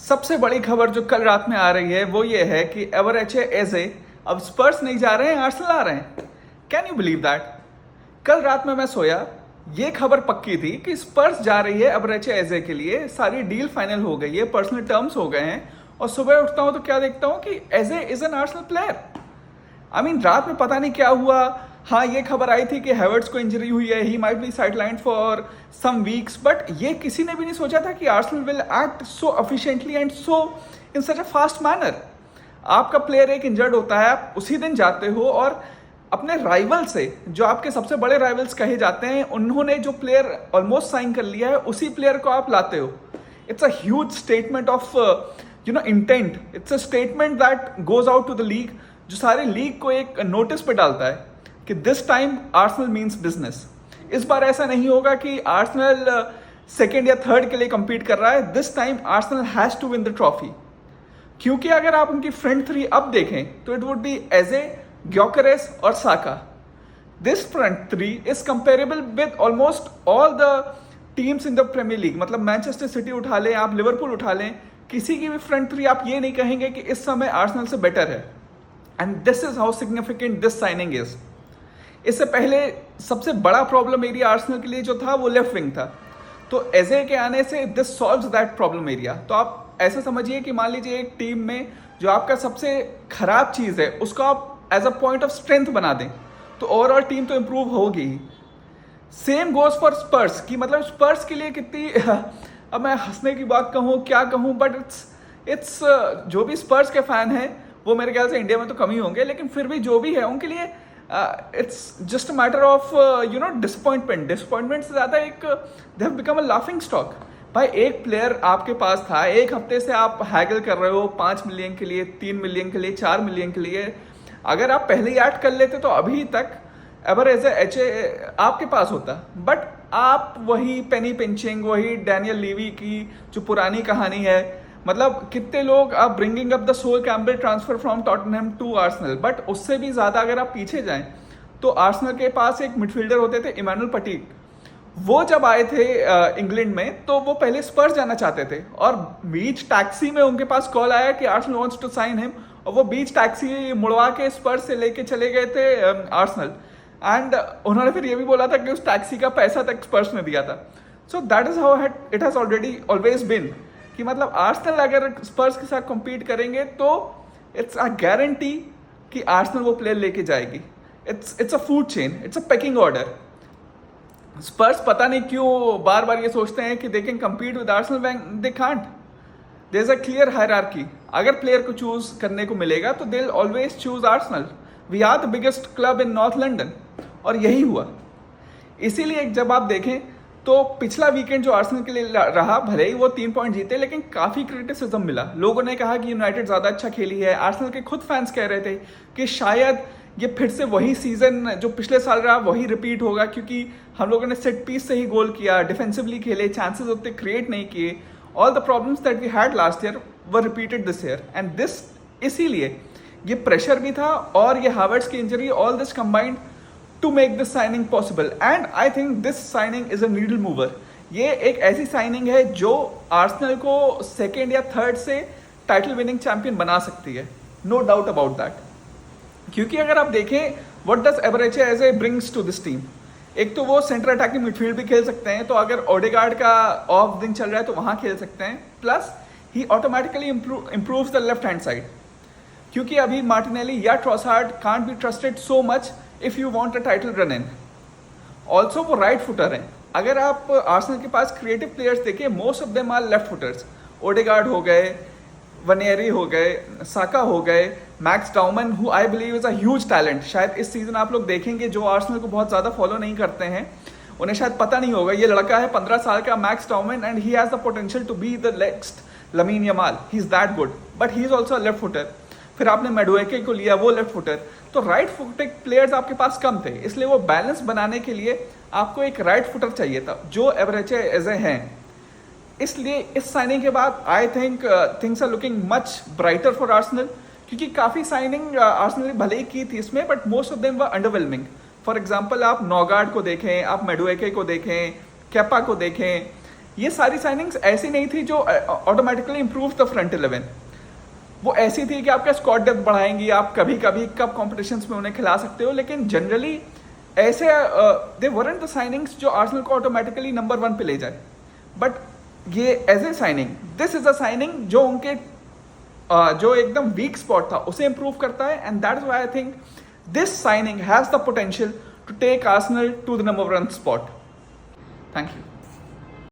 सबसे बड़ी खबर जो कल रात में आ रही है वो ये है कि एवरेचे एजे अब स्पर्स नहीं जा रहे हैं, आर्सेनल आ रहे हैं। Can you believe that? कल रात में मैं सोया, ये खबर पक्की थी कि स्पर्स जा रही है एवरेचे एजे के लिए, सारी डील फाइनल हो गई है, पर्सनल टर्म्स हो गए हैं। और सुबह उठता हूं तो क्या देखता हूं कि AJ is an Arsenal player. I mean रात में पता नहीं क्या हुआ। हाँ, ये खबर आई थी कि हैवर्ट्स को इंजरी हुई है, he might be sidelined for some weeks, but ये किसी ने भी नहीं सोचा था कि Arsenal will act so efficiently and so in such a fast manner. आपका प्लेयर एक इंजर्ड होता है, आप उसी दिन जाते हो और अपने राइवल से, जो आपके सबसे बड़े राइवल्स कहे जाते हैं, उन्होंने जो प्लेयर ऑलमोस्ट साइन कर लिया है, उसी प्लेयर को आप लाते हो। It's a huge statement of intent. It's a statement that goes out to the league, जो सारे लीग को एक नोटिस पे डालता है कि this time Arsenal means business. इस बार ऐसा नहीं होगा कि आर्सेनल सेकेंड या थर्ड के लिए compete कर रहा है। This time Arsenal has to win the trophy. क्योंकि अगर आप उनकी फ्रंट थ्री अब देखें तो it would be Eze, Gyokeres और Saka. This front three is comparable with almost all the teams in the Premier League. मतलब मैनचेस्टर सिटी उठा लें, आप लिवरपूल उठा लें, किसी की भी फ्रंट थ्री आप ये नहीं कहेंगे कि इस समय आर्सेनल से बेटर है। And this is how significant this signing is. इससे पहले सबसे बड़ा प्रॉब्लम एरिया आर्सेनल के लिए जो था वो लेफ्ट विंग था, तो एजे के आने से this solves that problem area. तो आप ऐसा समझिए कि मान लीजिए एक टीम में जो आपका सबसे खराब चीज़ है उसको आप as a point of strength बना दें तो ओवरऑल टीम तो इंप्रूव होगी ही। सेम गोज फॉर स्पर्स की, मतलब स्पर्स के लिए कितनी अब मैं हंसने की बात कहूँ क्या कहूँ, बट इट्स जो भी स्पर्स के फैन हैं वो मेरे ख्याल से इंडिया में तो कम ही होंगे, लेकिन फिर भी जो भी है उनके लिए it's just a matter of disappointment से ज़्यादा एक they have become a laughing stock. भाई एक प्लेयर आपके पास था, एक हफ्ते से आप हैगल कर रहे हो 5 मिलियन के लिए, 3 मिलियन के लिए, 4 मिलियन के लिए। अगर आप पहले ही ऐड कर लेते तो अभी तक एवरेज एचे आपके पास होता, बट आप वही पेनी पिंचिंग, वही डैनियल लीवी की जो पुरानी कहानी है। मतलब कितने लोग आप bringing up the Sol Campbell transfer from Tottenham to Arsenal, but उससे भी ज़्यादा अगर आप पीछे जाएं तो आर्सेनल के पास एक मिडफील्डर होते थे इमैनुअल पटीट। वो जब आए थे इंग्लैंड में तो वो पहले स्पर्स जाना चाहते थे और बीच टैक्सी में उनके पास कॉल आया कि Arsenal wants to sign him, और वो बीच टैक्सी मुड़वा के स्पर्स से लेके चले गए थे आर्सेनल। एंड उन्होंने फिर ये भी बोला था कि उस टैक्सी का पैसा तक स्पर्स ने दिया था। So that is how it has already always been कि मतलब आर्सेनल अगर स्पर्स के साथ कम्पीट करेंगे तो इट्स अ गारंटी कि आर्सेनल वो प्लेयर लेके जाएगी। It's a food chain, it's a pecking order. Spurs पता नहीं क्यों बार बार ये सोचते हैं कि they can compete with Arsenal when they can't. There is a clear hierarchy. अगर प्लेयर को चूज करने को मिलेगा तो they will always choose Arsenal. We are the biggest club in North London, और यही हुआ। इसीलिए जब आप देखें तो पिछला वीकेंड जो आर्सेनल के लिए रहा, भले ही वो 3 पॉइंट जीते, लेकिन काफी क्रिटिसिज्म मिला। लोगों ने कहा कि यूनाइटेड ज्यादा अच्छा खेली है। आर्सेनल के खुद फैंस कह रहे थे कि शायद ये फिर से वही सीजन जो पिछले साल रहा वही रिपीट होगा, क्योंकि हम लोगों ने सेट पीस से ही गोल किया, डिफेंसिवली खेले, चांसेस उतने क्रिएट नहीं किए। All the problems that we had last year were repeated this year, and this इसीलिए ये प्रेशर भी था और ये हावर्ट्स की injury, all this combined to make this signing possible, and I think this signing is a needle mover. ये एक ऐसी साइनिंग है जो आर्सेनल को सेकेंड या थर्ड से टाइटल विनिंग चैंपियन बना सकती है, नो डाउट अबाउट दैट। क्योंकि अगर आप देखें what does Eberechi Eze brings to this team, एक तो वो सेंटर अटैकिंग मिडफील्ड भी खेल सकते हैं, तो अगर ओडेगार्ड का ऑफ दिन चल रहा है तो वहां खेल सकते हैं, plus he automatically improves the left hand side, क्योंकि अभी मार्टिनेली या Trossard can't be trusted so much if you want a title run in. Also वो राइट फुटर हैं। अगर आप आर्सेनल के पास क्रिएटिव प्लेयर्स देखें, most of them are left footers. Odegaard हो गए, वनेरी हो गए, साका हो गए, Max Dowman who I believe is a huge talent. शायद इस सीजन आप लोग देखेंगे जो आर्सेनल को बहुत ज़्यादा फॉलो नहीं करते हैं, उन्हें शायद पता नहीं होगा, ये लड़का है 15 साल का Max Dowman, and he has the potential to be the next Lamine Yamal. He is that good, but he is also left footer. फिर आपने मेडुएके को लिया, वो लेफ्ट फुटर। तो राइट फुटेड प्लेयर्स आपके पास कम थे, इसलिए वो बैलेंस बनाने के लिए आपको एक राइट फुटर चाहिए था, जो एवरेचे एजे हैं। इसलिए इस साइनिंग के बाद I think things are looking much brighter for Arsenal, क्योंकि काफ़ी साइनिंग आर्सेनल ने भले ही की थी इसमें, but most of them were underwhelming. For example आप नॉगार्ड को देखें, आप मेडुएके को देखें, कैपा को देखें, ये सारी साइनिंग्स ऐसी नहीं थी जो ऑटोमेटिकली इंप्रूव द फ्रंट 11। वो ऐसी थी कि आपका स्क्वाड डेप्थ बढ़ाएंगी, आप कभी कभी कप कॉम्पिटिशन्स में उन्हें खिला सकते हो, लेकिन जनरली ऐसे दे वरंट द साइनिंग्स जो आर्सेनल को ऑटोमेटिकली नंबर 1 पे ले जाए। बट ये as a signing, this is a signing जो उनके जो एकदम वीक स्पॉट था उसे इंप्रूव करता है, and that is why I think this signing has the potential to take Arsenal to the number 1 spot. Thank you.